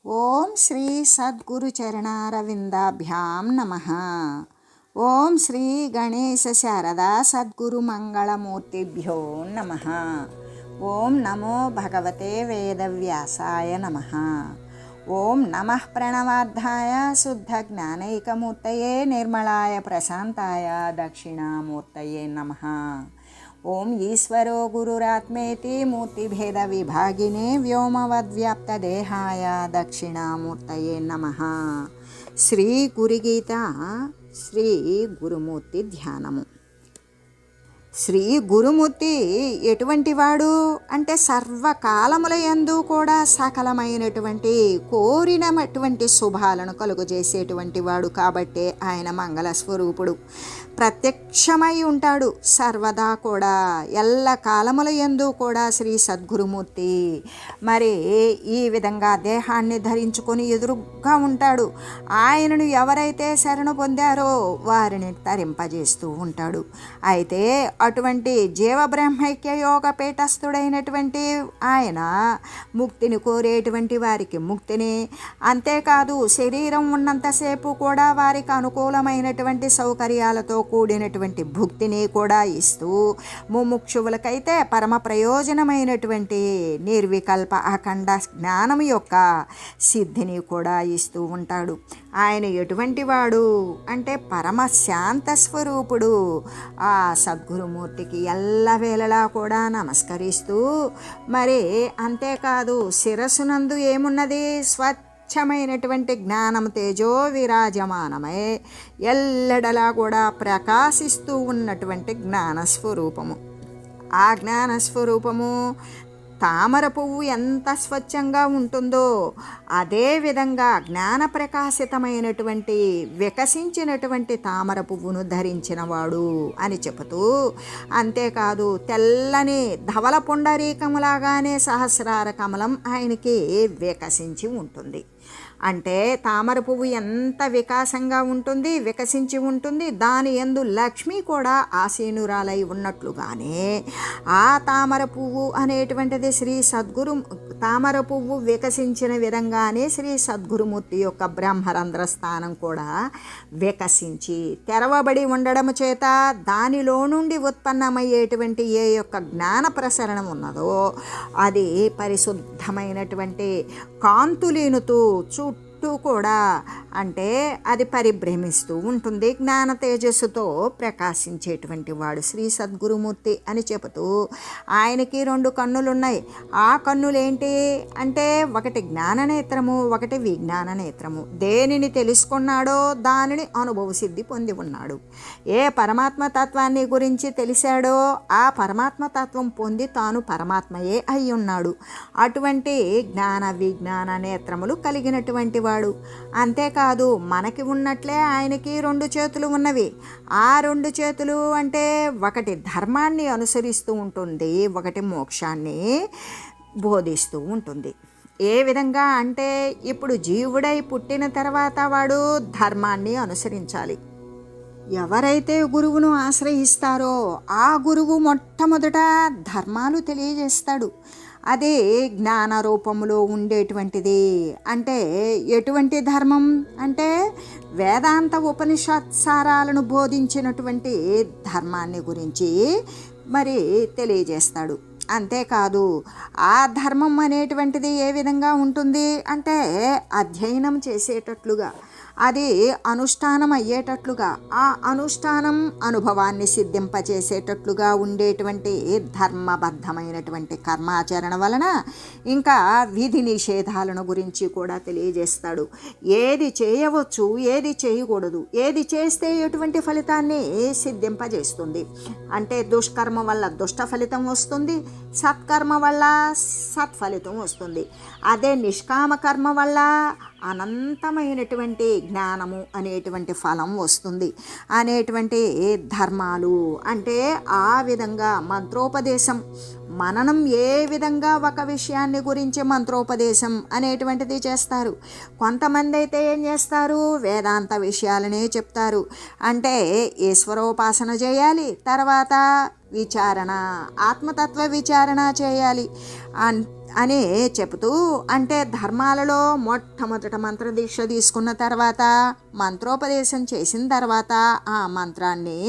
ఓం శ్రీ సద్గురుచరణారవిందాభ్యాం నమః. ఓం శ్రీ గణేశ శారదా సద్గురుమంగళమూర్తిభ్యో నమః. ఓం నమో భగవతే వేదవ్యాసాయ నమః. ఓం నమః ప్రణవార్థాయ శుద్ధజ్ఞానైకమూర్తయే నిర్మలాయ ప్రశాంతాయ దక్షిణామూర్తయే నమః. ఓం ఈశ్వరో గురురాత్మేతి మూర్తిభేద విభాగినే వ్యోమవద్వ్యాప్తదేహాయ దక్షిణామూర్తయే నమః. శ్రీ గురుగీత శ్రీ గురుమూర్తి ధ్యానము. శ్రీ గురుమూర్తి ఎటువంటి వాడు అంటే సర్వకాలముల యందు కూడా సకలమైనటువంటి కోరినటువంటి శుభాలను కలుగజేసేటువంటి వాడు కాబట్టే ఆయన మంగళ స్వరూపుడు. ప్రత్యక్షమై ఉంటాడు సర్వదా కూడా, ఎల్ల కాలముల యందు కూడా శ్రీ సద్గురుమూర్తి మరి ఈ విధంగా దేహాన్ని ధరించుకొని ఎదురుగా ఉంటాడు. ఆయనను ఎవరైతే శరణు పొందారో వారిని తరింపజేస్తూ ఉంటాడు. అయితే అటువంటి జీవబ్రహ్మైక్య యోగ పీఠస్థుడైనటువంటి ఆయన ముక్తిని కోరేటువంటి వారికి ముక్తిని, అంతేకాదు శరీరం ఉన్నంతసేపు కూడా వారికి అనుకూలమైనటువంటి సౌకర్యాలతో కూడినటువంటి భుక్తిని కూడా ఇస్తూ, ముముక్షువులకైతే పరమ ప్రయోజనమైనటువంటి నిర్వికల్ప అఖండ జ్ఞానం యొక్క సిద్ధిని కూడా ఇస్తూ ఉంటాడు. ఆయన ఎటువంటి వాడు అంటే పరమ శాంత స్వరూపుడు. ఆ సద్గురుమూర్తికి ఎల్లవేళలా కూడా నమస్కరిస్తూ, మరి అంతేకాదు శిరస్సునందు ఏమున్నది? స్వచ్ఛమైనటువంటి జ్ఞానం తేజో విరాజమానమై ఎల్లడలా కూడా ప్రకాశిస్తూ ఉన్నటువంటి జ్ఞానస్వరూపము. ఆ జ్ఞానస్వరూపము తామర పువ్వు ఎంత స్వచ్ఛంగా ఉంటుందో అదేవిధంగా జ్ఞాన ప్రకాశితమైనటువంటి వికసించినటువంటి తామర పువ్వును ధరించిన వాడు అని చెబుతూ, అంతేకాదు తెల్లని ధవల పుండరీకములాగానే సహస్రార కమలం ఆయనకి వికసించి ఉంటుంది. అంటే తామర పువ్వు ఎంత వికాసంగా ఉంటుంది, వికసించి ఉంటుంది, దాని యందు లక్ష్మి కూడా ఆసీనురాలై ఉన్నట్లుగానే ఆ తామర పువ్వు అనేటువంటిది శ్రీ సద్గురు తామర పువ్వు వికసించిన విధంగానే శ్రీ సద్గురుమూర్తి యొక్క బ్రహ్మరంధ్ర స్థానం కూడా వికసించి తెరవబడి ఉండడం చేత దానిలో నుండి ఉత్పన్నమయ్యేటువంటి ఏ యొక్క జ్ఞాన ప్రసరణం ఉన్నదో అది పరిశుద్ధమైనటువంటి కాంతులీనుతూ చుట్టూ కూడా అంటే అది పరిభ్రమిస్తూ ఉంటుంది. జ్ఞాన తేజస్సుతో ప్రకాశించేటువంటి వాడు శ్రీ సద్గురుమూర్తి అని చెబుతూ, ఆయనకి 2 కన్నులున్నాయి. ఆ కన్నులేంటి అంటే ఒకటి జ్ఞాననేత్రము, ఒకటి విజ్ఞాన నేత్రము. దేనిని తెలుసుకున్నాడో దానిని అనుభవ సిద్ధి పొంది ఉన్నాడు. ఏ పరమాత్మ తత్వాన్ని గురించి తెలిసాడో ఆ పరమాత్మ తత్వం పొంది తాను పరమాత్మయే అయి ఉన్నాడు. అటువంటి జ్ఞాన విజ్ఞాన నేత్రములు కలిగినటువంటి వాడు. అంతేకాదు మనకి ఉన్నట్లే ఆయనకి 2 చేతులు ఉన్నవి. ఆ 2 చేతులు అంటే ఒకటి ధర్మాన్ని అనుసరిస్తూ ఉంటుంది, ఒకటి మోక్షాన్ని బోధిస్తూ ఉంటుంది. ఏ విధంగా అంటే ఇప్పుడు జీవుడై పుట్టిన తర్వాత వాడు ధర్మాన్ని అనుసరించాలి. ఎవరైతే గురువును ఆశ్రయిస్తారో ఆ గురువు మొట్టమొదట ధర్మాలు తెలియజేస్తాడు. అదే జ్ఞాన రూపంలో ఉండేటువంటిది. అంటే ఎటువంటి ధర్మం అంటే వేదాంత ఉపనిషత్ సారాలను బోధించినటువంటి ధర్మాన్ని గురించి మరి తెలియజేస్తాడు. అంతేకాదు ఆ ధర్మం అనేటువంటిది ఏ విధంగా ఉంటుంది అంటే అధ్యయనం చేసేటట్లుగా, అది అనుష్ఠానం అయ్యేటట్లుగా, ఆ అనుష్ఠానం అనుభవాన్ని సిద్ధింపచేసేటట్లుగా ఉండేటువంటి ధర్మబద్ధమైనటువంటి కర్మాచరణ వలన ఇంకా విధి నిషేధాలను గురించి కూడా తెలియజేస్తాడు. ఏది చేయవచ్చు, ఏది చేయకూడదు, ఏది చేస్తే ఎటువంటి ఫలితాన్ని సిద్ధింపజేస్తుంది. అంటే దుష్కర్మ వల్ల దుష్ట ఫలితం వస్తుంది, సత్కర్మ వల్ల సత్ఫలితం వస్తుంది. అదే నిష్కామ కర్మ వల్ల అనంతమైనటువంటి జ్ఞానము అనేటువంటి ఫలం వస్తుంది అనేటువంటి ధర్మాలు. అంటే ఆ విధంగా మంత్రోపదేశం, మననం ఏ విధంగా ఒక విషయాన్ని గురించి మంత్రోపదేశం అనేటువంటిది చేస్తారు. కొంతమంది అయితే ఏం చేస్తారు, వేదాంత విషయాలనే చెప్తారు. అంటే ఈశ్వరోపాసన చేయాలి, తర్వాత విచారణ, ఆత్మతత్వ విచారణ చేయాలి. అని చెబుతూ, అంటే ధర్మాలలో మొట్టమొదట మంత్రదీక్ష తీసుకున్న తర్వాత, మంత్రోపదేశం చేసిన తర్వాత ఆ మంత్రాన్ని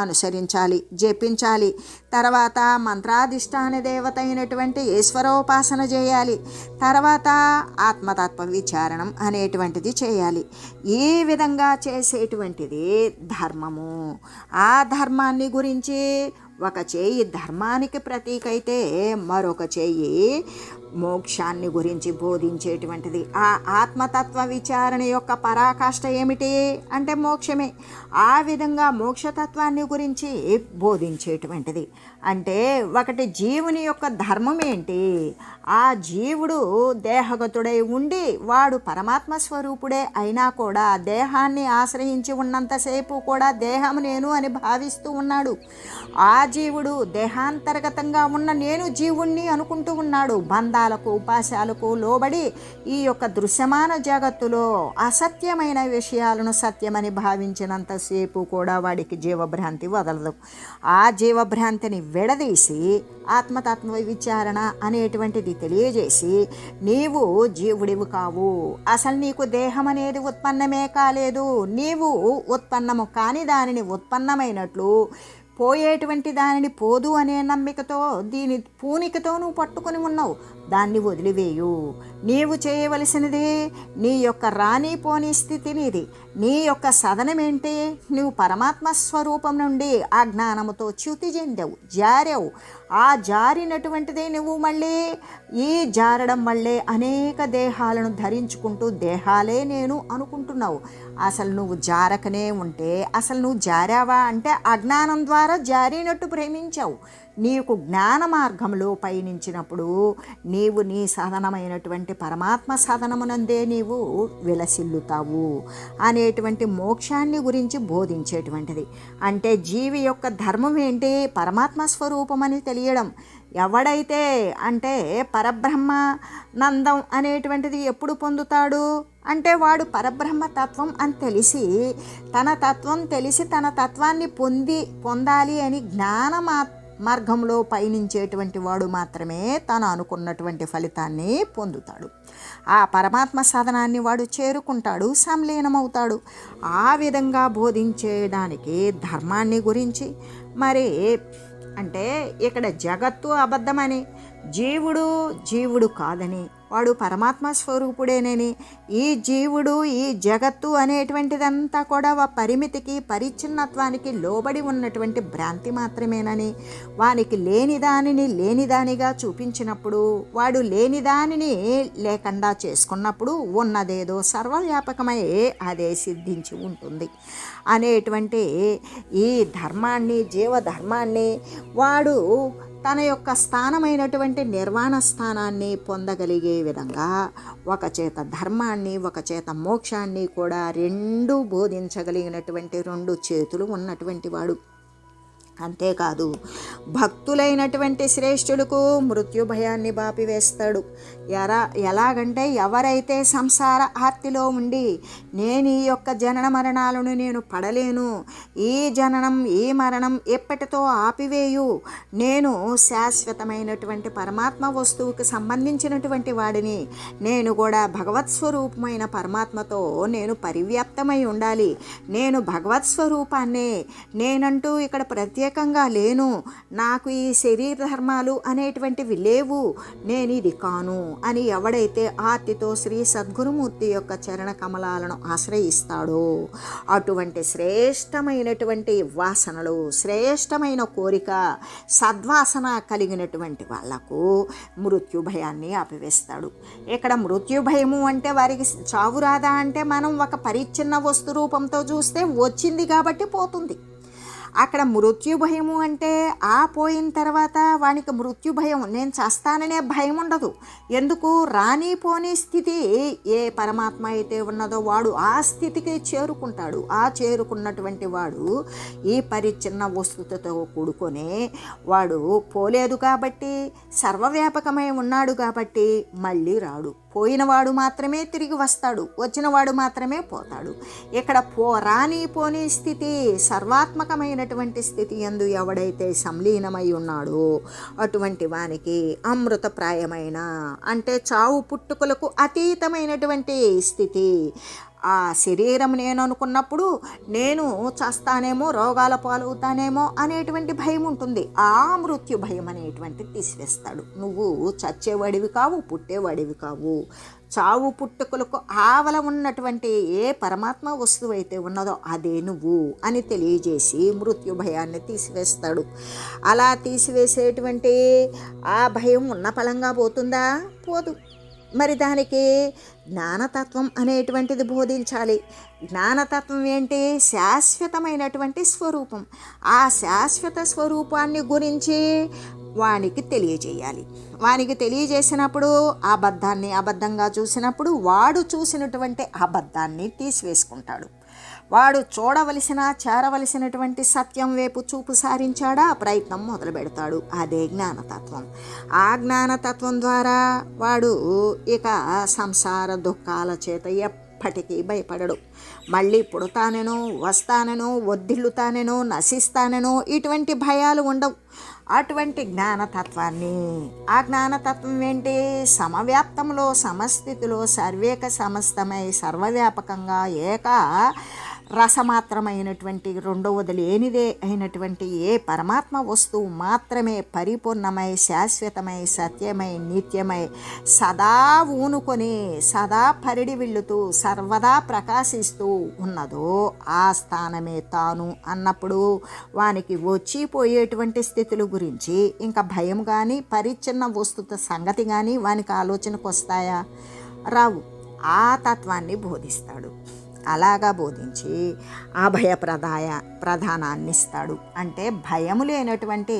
అనుసరించాలి, జపించాలి. తర్వాత మంత్రాధిష్టాన దేవత అయినటువంటి ఈశ్వరోపాసన చేయాలి. తర్వాత ఆత్మతత్వ విచారణం అనేటువంటిది చేయాలి. ఈ విధంగా చేసేటువంటిది ధర్మము. ఆ ధర్మాన్ని గురించి ఒక చేయి ధర్మానికి ప్రతీక అయితే మరొక చేయి మోక్షాన్ని గురించి బోధించేటువంటిది. ఆ ఆత్మతత్వ విచారణ యొక్క పరాకాష్ఠ ఏమిటి అంటే మోక్షమే. ఆ విధంగా మోక్షతత్వాన్ని గురించి బోధించేటువంటిది. అంటే ఒకటి జీవుని యొక్క ధర్మం ఏంటి, ఆ జీవుడు దేహగతుడై ఉండి వాడు పరమాత్మ స్వరూపుడే అయినా కూడా దేహాన్ని ఆశ్రయించి ఉన్నంతసేపు కూడా దేహం నేను అని భావిస్తూ ఉన్నాడు. ఆ జీవుడు దేహాంతర్గతంగా ఉన్న నేను జీవుణ్ణి అనుకుంటూ ఉన్నాడు. బంధాలకు ఉపాశాలకు లోబడి ఈ యొక్క దృశ్యమాన జగత్తులో అసత్యమైన విషయాలను సత్యమని భావించినంతసేపు కూడా వాడికి జీవభ్రాంతి వదలదు. ఆ జీవభ్రాంతిని విడదీసి ఆత్మతత్వ విచారణ అనేటువంటిది తెలియజేసి, నీవు జీవుడివి కావు, అసలు నీకు దేహం అనేది ఉత్పన్నమే కాలేదు, నీవు ఉత్పన్నము కాని దానిని ఉత్పన్నమైనట్లు పోయేటువంటి దానిని పోదు అనే నమ్మికతో దీని పూనికతో నువ్వు పట్టుకొని ఉన్నావు. దాన్ని వదిలివేయు. నీవు చేయవలసినది నీ యొక్క రాని పోని స్థితి నీది. నీ యొక్క సదనం ఏంటి, నువ్వు పరమాత్మ స్వరూపం నుండి ఆ జ్ఞానముతో చ్యుతి చెందావు, జారావు. ఆ జారినటువంటిదే నువ్వు మళ్ళీ ఈ జారడం వల్లే అనేక దేహాలను ధరించుకుంటూ దేహాలే నేను అనుకుంటున్నావు. అసలు నువ్వు జారకనే ఉంటే అసలు నువ్వు జారావా అంటే అజ్ఞానం ద్వారా జారినట్టు ప్రేమించావు. నీకు జ్ఞాన మార్గంలో పయనించినప్పుడు నీవు నీ సాధనమైనటువంటి పరమాత్మ సాధనమునందే నీవు విలసిల్లుతావు అనేటువంటి మోక్షాన్ని గురించి బోధించేటువంటిది. అంటే జీవి యొక్క ధర్మం ఏంటి, పరమాత్మ స్వరూపం అని తెలియడం. ఎవడైతే అంటే పరబ్రహ్మానందం అనేటువంటిది ఎప్పుడు పొందుతాడు అంటే వాడు పరబ్రహ్మ తత్వం అని తెలిసి తన తత్వం తెలిసి తన తత్వాన్ని పొందాలి అని జ్ఞాన మార్గంలో పయనించేటువంటి వాడు మాత్రమే తను అనుకున్నటువంటి ఫలితాన్ని పొందుతాడు. ఆ పరమాత్మ సాధనాన్ని వాడు చేరుకుంటాడు, సంలీనమవుతాడు. ఆ విధంగా బోధించేయడానికి ధర్మాన్ని గురించి మరి అంటే ఇక్కడ జగత్తు అబద్ధమని, జీవుడు కాదని, వాడు పరమాత్మ స్వరూపుడేనని, ఈ జీవుడు ఈ జగత్తు అనేటువంటిదంతా కూడా పరిమితికి పరిచ్ఛిన్నత్వానికి లోబడి ఉన్నటువంటి భ్రాంతి మాత్రమేనని, వానికి లేనిదానిని లేనిదానిగా చూపించినప్పుడు, వాడు లేనిదానిని లేకుండా చేసుకున్నప్పుడు ఉన్నదేదో సర్వవ్యాపకమై అదే సిద్ధించి ఉంటుంది అనేటువంటి ఈ ధర్మాన్ని, జీవధర్మాన్ని వాడు తన యొక్క స్థానమైనటువంటి నిర్వాణ స్థానాన్ని పొందగలిగే విధంగా ఒక చేత ధర్మాన్ని ఒక చేత మోక్షాన్ని కూడా రెండు బోధించగలిగినటువంటి రెండు చేతులు ఉన్నటువంటి వాడు. అంతేకాదు భక్తులైనటువంటి శ్రేష్ఠులకు మృత్యు భయాన్ని బాపివేస్తాడు. ఎలాగంటే ఎవరైతే సంసార ఆర్తిలో ఉండి నేను ఈ యొక్క జనన మరణాలను నేను పడలేను, ఈ జననం ఈ మరణం ఎప్పటితో ఆపివేయు, నేను శాశ్వతమైనటువంటి పరమాత్మ వస్తువుకి సంబంధించినటువంటి వాడిని, నేను కూడా భగవత్ స్వరూపమైన పరమాత్మతో నేను పరివ్యాప్తమై ఉండాలి, నేను భగవత్ స్వరూపాన్నే, నేనంటూ ఇక్కడ ప్రత్యేకంగా లేను, నాకు ఈ శరీర ధర్మాలు అనేటువంటివి లేవు, నేను ఇది కాను అని ఎవడైతే ఆర్తితో శ్రీ సద్గురుమూర్తి యొక్క చరణ కమలాలను ఆశ్రయిస్తాడో అటువంటి శ్రేష్టమైనటువంటి వాసనలు, శ్రేష్టమైన కోరిక, సద్వాసన కలిగినటువంటి వాళ్లకు మృత్యు భయాన్ని ఆపివేస్తాడు. ఇక్కడ మృత్యు భయము అంటే వారికి చావు రాదా అంటే మనం ఒక పరిచ్ఛిన్న వస్తు రూపంతో చూస్తే వచ్చింది కాబట్టి పోతుంది. అక్కడ మృత్యు భయము అంటే ఆ పోయిన తర్వాత వానికి మృత్యు భయం, నేను చస్తాననే భయం ఉండదు. ఎందుకు, రాని పోని స్థితి ఏ పరమాత్మ అయితే ఉన్నదో వాడు ఆ స్థితికి చేరుకుంటాడు. ఆ చేరుకున్నటువంటి వాడు ఈ పరిచ్ఛిన్న వస్తుతో కూడుకొని వాడు పోలేదు కాబట్టి, సర్వవ్యాపకమై ఉన్నాడు కాబట్టి మళ్ళీ రాడు, పోయినవాడు మాత్రమే తిరిగి వస్తాడు, వచ్చినవాడు మాత్రమే పోతాడు. ఇక్కడ రాని పోని స్థితి, సర్వాత్మకమైనటువంటి స్థితి యందు ఎవడైతే సంలీనమై ఉన్నాడో అటువంటి వానికి అమృతప్రాయమైన అంటే చావు పుట్టుకలకు అతీతమైనటువంటి స్థితి. ఆ శరీరం నేను అనుకున్నప్పుడు నేను చస్తానేమో, రోగాల పాలవుతానేమో అనేటువంటి భయం ఉంటుంది. ఆ మృత్యు భయం అనేటువంటిది తీసివేస్తాడు. నువ్వు చచ్చేవాడివి కావు, పుట్టేవాడివి కావు. చావు పుట్టుకలకు ఆవల ఉన్నటువంటి ఏ పరమాత్మ వస్తువు అయితే ఉన్నదో అదే నువ్వు అని తెలియజేసి మృత్యు భయాన్ని తీసివేస్తాడు. అలా తీసివేసేటువంటి ఆ భయం ఉన్న ఫలంగా పోతుందా? పోదు. మరి దానికి జ్ఞానతత్వం అనేటువంటిది బోధించాలి. జ్ఞానతత్వం ఏంటి? శాశ్వతమైనటువంటి స్వరూపం. ఆ శాశ్వత స్వరూపాన్ని గురించి వానికి తెలియజేయాలి. వానికి తెలియజేసినప్పుడు అబద్ధాన్ని అబద్ధంగా చూసినప్పుడు వాడు చూసినటువంటి అబద్ధాన్ని తీసివేసుకుంటాడు. వాడు చూడవలసిన చేరవలసినటువంటి సత్యం వైపు చూపు సారించాడా ప్రయత్నం మొదలు పెడతాడు. అదే జ్ఞానతత్వం. ఆ జ్ఞానతత్వం ద్వారా వాడు ఇక సంసార దుఃఖాల చేత ఎప్పటికీ భయపడడు. మళ్ళీ పుడతానెనో, వస్తానెనో, వర్ధిల్లుతానెనో, నశిస్తానెనో ఇటువంటి భయాలు ఉండవు. అటువంటి జ్ఞానతత్వాన్ని, ఆ జ్ఞానతత్వం ఏంటి? సమవ్యాప్తంలో, సమస్థితిలో, సర్వేక సమస్తమై సర్వవ్యాపకంగా ఏక రసమాత్రమైనటువంటి రెండవది లేనిదే అయినటువంటి ఏ పరమాత్మ వస్తువు మాత్రమే పరిపూర్ణమై, శాశ్వతమై, సత్యమై, నిత్యమై, సదా ఊనుకొని, సదా పరిడి విల్లుతూ, సర్వదా ప్రకాశిస్తూ ఉన్నదో ఆ స్థానమే తాను అన్నప్పుడు వానికి వచ్చిపోయేటువంటి స్థితుల గురించి ఇంకా భయం కానీ, పరిచ్ఛిన్న వస్తుత సంగతి కానీ వానికి ఆలోచనకు వస్తాయా? రావు. ఆ తత్వాన్ని బోధిస్తాడు. అలాగా బోధించి ప్రధానాన్ని ఇస్తాడు. అంటే భయము లేనటువంటి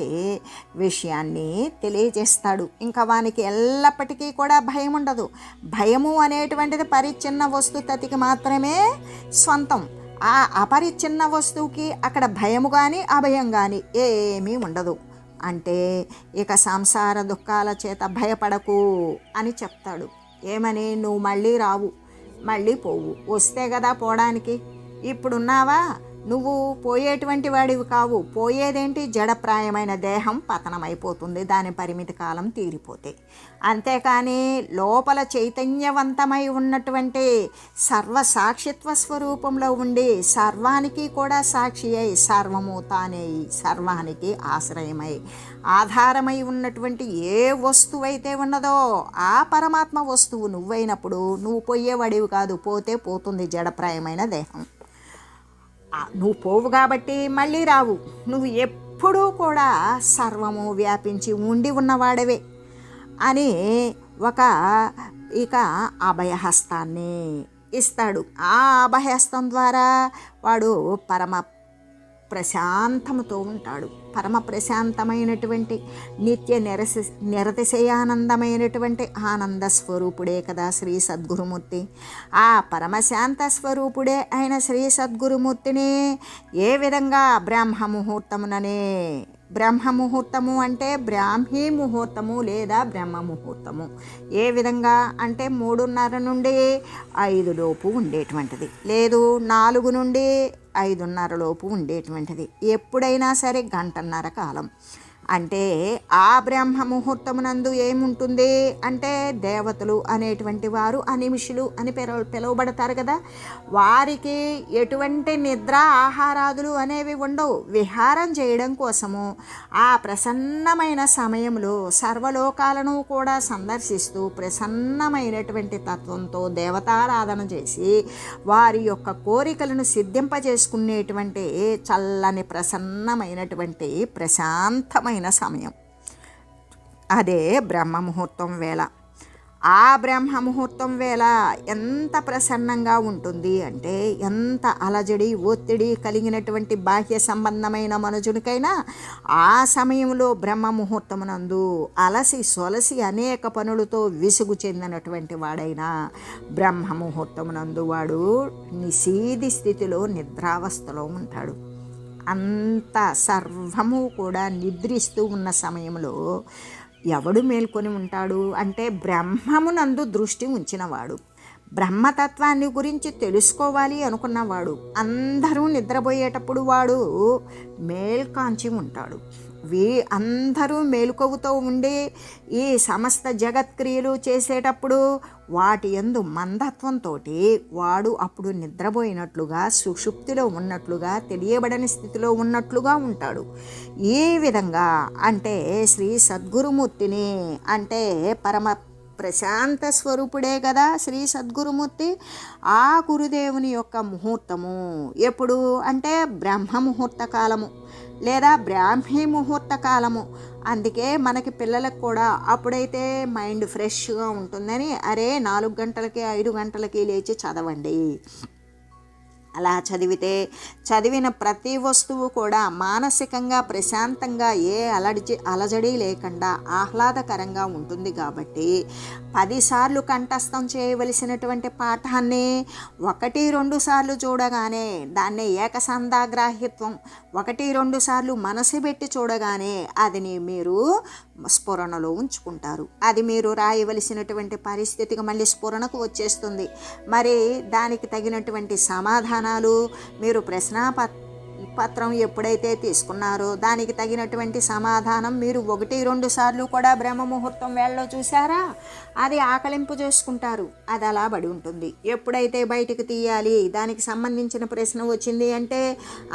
విషయాన్ని తెలియజేస్తాడు. ఇంకా వానికి ఎల్లప్పటికీ కూడా భయం ఉండదు. భయము అనేటువంటిది పరిచ్ఛిన్న వస్తుతతికి మాత్రమే స్వంతం. ఆ అపరిచ్ఛిన్న వస్తువుకి అక్కడ భయము కానీ అభయం కానీ ఏమీ ఉండదు. అంటే ఇక సంసార దుఃఖాల చేత భయపడకు అని చెప్తాడు. ఏమని? నువ్వు మళ్ళీ రావు, మళ్ళీ పోవు. వస్తే కదా పోవడానికి. ఇప్పుడున్నావా? నువ్వు పోయేటువంటి వాడివి కావు. పోయేదేంటి? జడప్రాయమైన దేహం పతనమైపోతుంది, దాని పరిమితి కాలం తీరిపోతే. అంతేకాని లోపల చైతన్యవంతమై ఉన్నటువంటి సర్వసాక్షిత్వ స్వరూపంలో ఉండి సర్వానికి కూడా సాక్షి అయి, సర్వము తానే సర్వానికి ఆశ్రయమై ఆధారమై ఉన్నటువంటి ఏ వస్తువు అయితే ఉన్నదో ఆ పరమాత్మ వస్తువు నువ్వైనప్పుడు నువ్వు పోయేవాడివి కాదు. పోతే పోతుంది జడప్రాయమైన దేహం. నువ్వు పోవు కాబట్టి మళ్ళీ రావు. నువ్వు ఎప్పుడూ కూడా సర్వము వ్యాపించి ఉండి ఉన్నవాడవే అని ఇక అభయహస్తాన్ని ఇస్తాడు. ఆ అభయహస్తం ద్వారా వాడు పరమ ప్రశాంతముతో ఉంటాడు. పరమ ప్రశాంతమైనటువంటి నిత్య నిరతిశయానందమైనటువంటి ఆనంద స్వరూపుడే కదా శ్రీ సద్గురుమూర్తి. ఆ పరమశాంత స్వరూపుడే అయిన శ్రీ సద్గురుమూర్తిని ఏ విధంగా బ్రహ్మముహూర్తము అంటే బ్రాహ్మీ ముహూర్తము లేదా బ్రహ్మ ముహూర్తము. ఏ విధంగా అంటే 3:30 నుండి 5 లోపు ఉండేటువంటిది, లేదు 4 నుండి 5:30 లోపు ఉండేటువంటిది. ఎప్పుడైనా సరే 1:30 కాలం. అంటే ఆ బ్రహ్మ ముహూర్తమునందు ఏముంటుంది అంటే దేవతలు అనేటువంటి వారు అనిమిషులు అని పిలువబడతారు కదా. వారికి ఎటువంటి నిద్ర ఆహారాదులు అనేవి ఉండవు. విహారం చేయడం కోసము ఆ ప్రసన్నమైన సమయంలో సర్వలోకాలను కూడా సందర్శిస్తూ ప్రసన్నమైనటువంటి తత్వంతో దేవతారాధన చేసి వారి యొక్క కోరికలను సిద్ధింపజేసుకునేటువంటి చల్లని ప్రసన్నమైనటువంటి ప్రశాంతమైన సమయం అదే బ్రహ్మ ముహూర్తం వేళ. ఆ బ్రహ్మ ముహూర్తం వేళ ఎంత ప్రసన్నంగా ఉంటుంది అంటే ఎంత అలజడి ఒత్తిడి కలిగినటువంటి బాహ్య సంబంధమైన మనుషునికైనా ఆ సమయంలో బ్రహ్మ ముహూర్తమునందు అలసి సొలసి అనేక పనులతో విసుగు చెందినటువంటి వాడైనా బ్రహ్మ ముహూర్తమునందు వాడు నిశీది స్థితిలో నిద్రావస్థలో ఉంటాడు. అంత సర్వము కూడా నిద్రిస్తూ ఉన్న సమయంలో ఎవడు మేల్కొని ఉంటాడు అంటే బ్రహ్మమునందు దృష్టి ఉంచినవాడు, బ్రహ్మతత్వాన్ని గురించి తెలుసుకోవాలి అనుకున్నవాడు. అందరూ నిద్రపోయేటప్పుడు వాడు మేల్కాంచి ఉంటాడు. అందరూ మేలుకొవుతూ ఉండి ఈ సమస్త జగత్క్రియలు చేసేటప్పుడు వాటి యందు మందత్వంతో వాడు అప్పుడు నిద్రపోయినట్లుగా, సుషుప్తిలో ఉన్నట్లుగా, తెలియబడని స్థితిలో ఉన్నట్లుగా ఉంటాడు. ఈ విధంగా అంటే శ్రీ సద్గురుమూర్తిని అంటే పరమ ప్రశాంత స్వరూపుడే కదా శ్రీ సద్గురుమూర్తి. ఆ గురుదేవుని యొక్క ముహూర్తము ఎప్పుడు అంటే బ్రహ్మ ముహూర్త కాలము లేదా బ్రాహ్మీ ముహూర్త కాలము. అందుకే మనకి పిల్లలకు కూడా అప్పుడైతే మైండ్ ఫ్రెష్గా ఉంటుందని, అరే 4 గంటలకి 5 గంటలకి లేచి చదవండి. అలా చదివిన ప్రతి వస్తువు కూడా మానసికంగా ప్రశాంతంగా ఏ అలజడి లేకుండా ఆహ్లాదకరంగా ఉంటుంది. కాబట్టి 10 సార్లు కంఠస్థం చేయవలసినటువంటి పాఠాన్ని 1-2 సార్లు చూడగానే దాన్ని ఏకసంధాగ్రాహ్యత్వం 1-2 సార్లు మనసు పెట్టి చూడగానే అది మీరు స్ఫురణలో ఉంచుకుంటారు. అది మీరు రాయవలసినటువంటి పరిస్థితికి మళ్ళీ స్ఫురణకు వచ్చేస్తుంది. మరి దానికి తగినటువంటి సమాధానాలు మీరు పత్రం ఎప్పుడైతే తీసుకున్నారో దానికి తగినటువంటి సమాధానం మీరు 1-2 సార్లు కూడా బ్రహ్మ ముహూర్తం వేళలో చూసారా, అది ఆకలింపు చేసుకుంటారు. అది అలా పడి ఉంటుంది. ఎప్పుడైతే బయటకు తీయాలి, దానికి సంబంధించిన ప్రశ్న వచ్చింది అంటే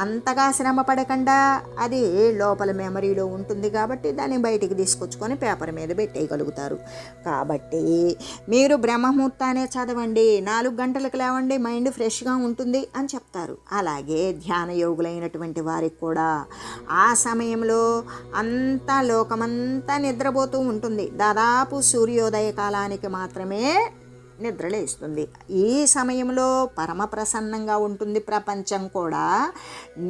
అంతగా శ్రమ పడకుండా అది లోపల మెమరీలో ఉంటుంది కాబట్టి దాన్ని బయటికి తీసుకొచ్చుకొని పేపర్ మీద పెట్టేయగలుగుతారు. కాబట్టి మీరు బ్రహ్మముహూర్తానే చదవండి, 4 గంటలకు లేవండి, మైండ్ ఫ్రెష్గా ఉంటుంది అని చెప్తారు. అలాగే ధ్యాన యోగులైనటువంటి వారికి కూడా ఆ సమయంలో అంతా లోకమంతా నిద్రపోతూ ఉంటుంది. దాదాపు సూర్యోదయ కాలానికి మాత్రమే నిద్రలేస్తుంది. ఈ సమయంలో పరమ ప్రసన్నంగా ఉంటుంది. ప్రపంచం కూడా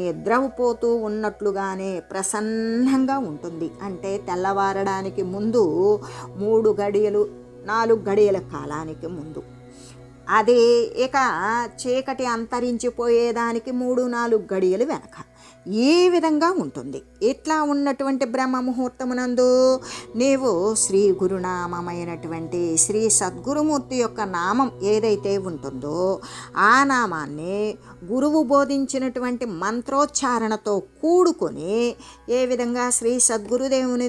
నిద్రపోతూ ఉన్నట్లుగానే ప్రసన్నంగా ఉంటుంది. అంటే తెల్లవారడానికి ముందు 3 గడియలు 4 గడియల కాలానికి ముందు, అది ఇక చీకటి అంతరించిపోయేదానికి 3-4 గడియలు వెనక ఈ విధంగా ఉంటుంది. ఇట్లా ఉన్నటువంటి బ్రహ్మ ముహూర్తమునందు నీవు శ్రీ గురునామమైనటువంటి శ్రీ సద్గురుమూర్తి యొక్క నామం ఏదైతే ఉంటుందో ఆ నామాన్ని గురువు బోధించినటువంటి మంత్రోచ్చారణతో కూడుకొని ఏ విధంగా శ్రీ సద్గురుదేవుని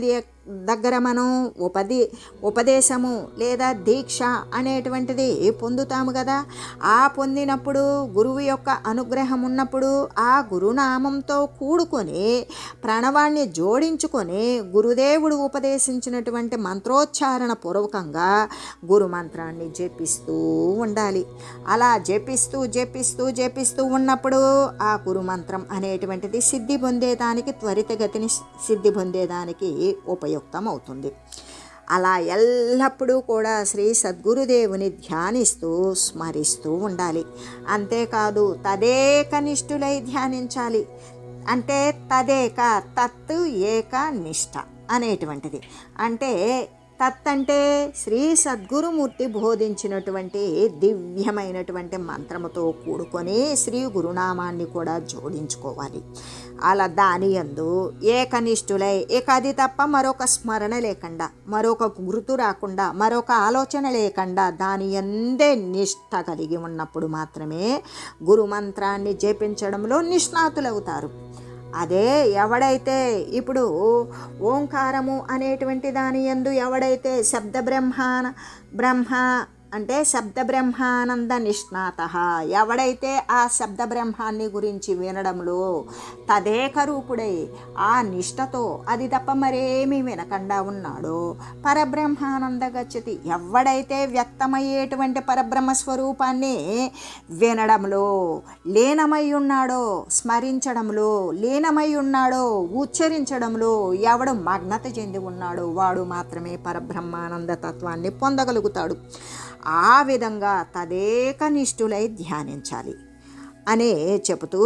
దగ్గర మనం ఉపదేశము లేదా దీక్ష అనేటువంటిది పొందుతాము కదా. ఆ పొందినప్పుడు గురువు యొక్క అనుగ్రహం ఉన్నప్పుడు ఆ గురునామంతో కూడుకొని ప్రణవాన్ని జోడించుకొని గురుదేవుడు ఉపదేశించినటువంటి మంత్రోచ్చారణ పూర్వకంగా గురు మంత్రాన్ని జపిస్తూ ఉండాలి. అలా జపిస్తూ ఉన్నప్పుడు ఆ గురుమంత్రం అనేటువంటిది సిద్ధి పొందేదానికి, త్వరితగతిని సిద్ధి పొందేదానికి ఉపయుక్తం అవుతుంది. అలా ఎల్లప్పుడూ కూడా శ్రీ సద్గురుదేవుని ధ్యానిస్తూ స్మరిస్తూ ఉండాలి. అంతేకాదు తదేకనిష్ఠులై ధ్యానించాలి. అంటే తత్ ఏక నిష్ఠ అనేటువంటిది. అంటే తత్ అంటే శ్రీ సద్గురుమూర్తి బోధించినటువంటి దివ్యమైనటువంటి మంత్రముతో కూడుకొని శ్రీ గురునామాన్ని కూడా జోడించుకోవాలి. అలా దాని యందు ఏకనిష్ఠులై, ఇక అది తప్ప మరొక స్మరణ లేకుండా, మరొక గుర్తు రాకుండా, మరొక ఆలోచన లేకుండా దాని యందే నిష్ఠ కలిగి ఉన్నప్పుడు మాత్రమే గురుమంత్రాన్ని జపించడంలో నిష్ణాతులవుతారు. అదే ఎవడైతే ఇప్పుడు ఓంకారము అనేటువంటి దాని యందు ఎవడైతే బ్రహ్మ అంటే శబ్ద బ్రహ్మానంద నిష్ణాత, ఎవడైతే ఆ శబ్ద బ్రహ్మాన్ని గురించి వినడంలో తదేక రూపుడై ఆ నిష్ఠతో అది తప్ప మరేమీ వినకుండా ఉన్నాడో పరబ్రహ్మానంద గచ్చతి. ఎవడైతే వ్యక్తమయ్యేటువంటి పరబ్రహ్మ స్వరూపాన్ని వినడంలో లీనమై ఉన్నాడో, స్మరించడంలో లీనమై ఉన్నాడో, ఉచ్చరించడంలో ఎవడు మగ్నత చెంది ఉన్నాడో వాడు మాత్రమే పరబ్రహ్మానంద తత్వాన్ని పొందగలుగుతాడు. ఆ విధంగా తదేకనిష్ఠులై ధ్యానించాలి అనే చెబుతూ,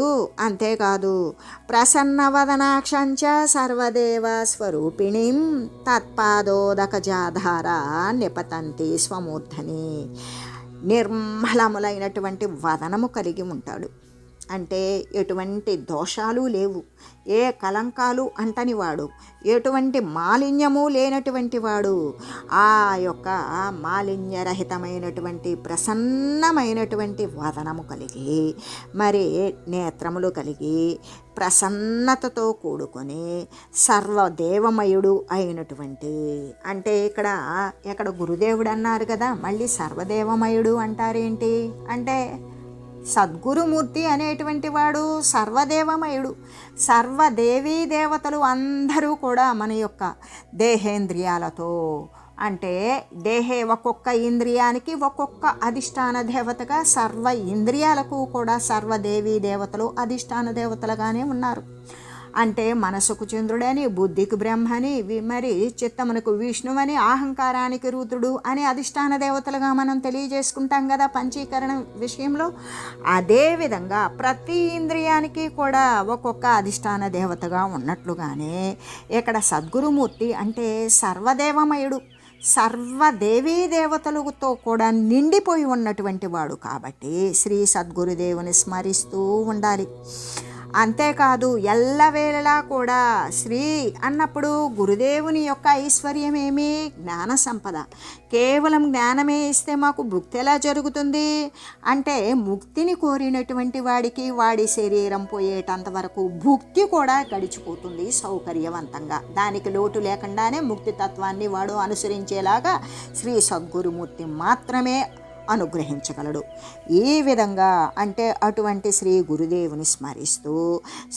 అంతేకాదు ప్రసన్నవదనాక్షంచ సర్వదేవ స్వరూపిణీం తత్పాదోదకజాధార నిపతంతి స్వమూర్ధని. నిర్మలములైనటువంటి వదనము కలిగి ఉంటాడు. అంటే ఎటువంటి దోషాలు లేవు, ఏ కలంకాలు అంటనివాడు, ఎటువంటి మాలిన్యము లేనటువంటి వాడు, ఆ యొక్క మాలిన్యరహితమైనటువంటి ప్రసన్నమైనటువంటి వదనము కలిగి, మరి నేత్రములు కలిగి, ప్రసన్నతతో కూడుకొని సర్వదేవమయుడు అయినటువంటి, అంటే ఇక్కడ గురుదేవుడు అన్నారు కదా, మళ్ళీ సర్వదేవమయుడు అంటారేంటి అంటే సద్గురుమూర్తి అనేటువంటి వాడు సర్వదేవమయుడు. సర్వదేవీ దేవతలు అందరూ కూడా మన యొక్క దేహేంద్రియాలతో, అంటే ఒక్కొక్క ఇంద్రియానికి ఒక్కొక్క అధిష్టాన దేవతగా సర్వ ఇంద్రియాలకు కూడా సర్వదేవీ దేవతలు అధిష్టాన దేవతలుగానే ఉన్నారు. అంటే మనసుకు చంద్రుడని, బుద్ధికి బ్రహ్మని, మరి చిత్తమునకు విష్ణువని, అహంకారానికి రుద్రుడు అని అధిష్టాన దేవతలుగా మనం తెలియజేసుకుంటాం కదా పంచీకరణ విషయంలో. అదేవిధంగా ప్రతి ఇంద్రియానికి కూడా ఒక్కొక్క అధిష్టాన దేవతగా ఉన్నట్లుగానే ఇక్కడ సద్గురుమూర్తి అంటే సర్వదేవమయుడు, సర్వదేవీ దేవతలతో కూడా నిండిపోయి ఉన్నటువంటి వాడు. కాబట్టి శ్రీ సద్గురుదేవుని స్మరిస్తూ ఉండాలి. అంతేకాదు ఎల్లవేళలా కూడా శ్రీ అన్నప్పుడు గురుదేవుని యొక్క ఐశ్వర్యమేమి? జ్ఞాన సంపద. కేవలం జ్ఞానమే ఇస్తే మాకు ముక్తి ఎలా జరుగుతుంది అంటే, ముక్తిని కోరినటువంటి వాడికి వాడి శరీరం పోయేటంత వరకు భుక్తి కూడా గడిచిపోతుంది సౌకర్యవంతంగా. దానికి లోటు లేకుండానే ముక్తి తత్వాన్ని వాడు అనుసరించేలాగా శ్రీ సద్గురుమూర్తి మాత్రమే అనుగ్రహించగలడు. ఈ విధంగా అంటే అటువంటి శ్రీ గురుదేవుని స్మరిస్తూ,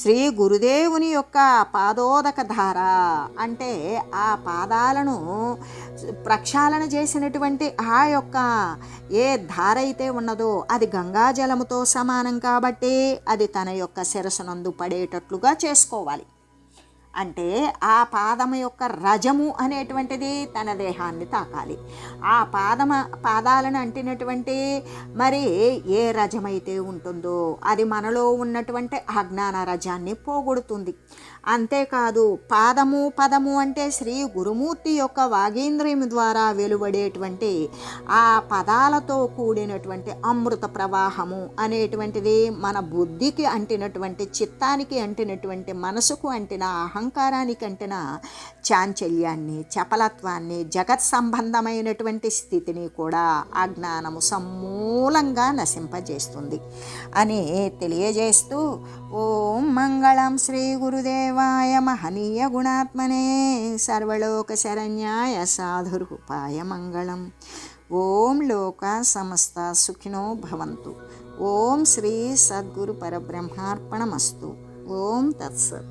శ్రీ గురుదేవుని యొక్క పాదోదక ధార అంటే ఆ పాదాలను ప్రక్షాళన చేసినటువంటి ఆ యొక్క ఏ ధార అయితే ఉన్నదో అది గంగాజలముతో సమానం కాబట్టి అది తన యొక్క శిరస్సునందు పడేటట్లుగా చేసుకోవాలి. అంటే ఆ పాదము యొక్క రజము అనేటువంటిది తన దేహాన్ని తాకాలి. ఆ పాదాలను అంటినటువంటి మరి ఏ రజమైతే ఉంటుందో అది మనలో ఉన్నటువంటి అజ్ఞాన రజాన్ని పోగొడుతుంది. అంతేకాదు పదము అంటే శ్రీ గురుమూర్తి యొక్క వాగేంద్రియం ద్వారా వెలువడేటువంటి ఆ పదాలతో కూడినటువంటి అమృత ప్రవాహము అనేటువంటిది మన బుద్ధికి అంటినటువంటి, చిత్తానికి అంటినటువంటి, మనసుకు అంటిన, అహంకారానికి అంటిన చాంచల్యాన్ని, చపలత్వాన్ని, జగత్ సంబంధమైనటువంటి స్థితిని కూడా అజ్ఞానము సమూలంగా నశింపజేస్తుంది అని తెలియజేస్తూ, ఓం మంగళం శ్రీ గురుదేవాయ మహనీయ గుణాత్మనే సర్వలోక శరణ్యాయ సాధురూపాయ మంగళం. ఓం లోక సమస్త సుఖినో భవంతు. ఓం శ్రీ సద్గురు పరబ్రహ్మార్పణమస్తు. ఓం తత్సత్.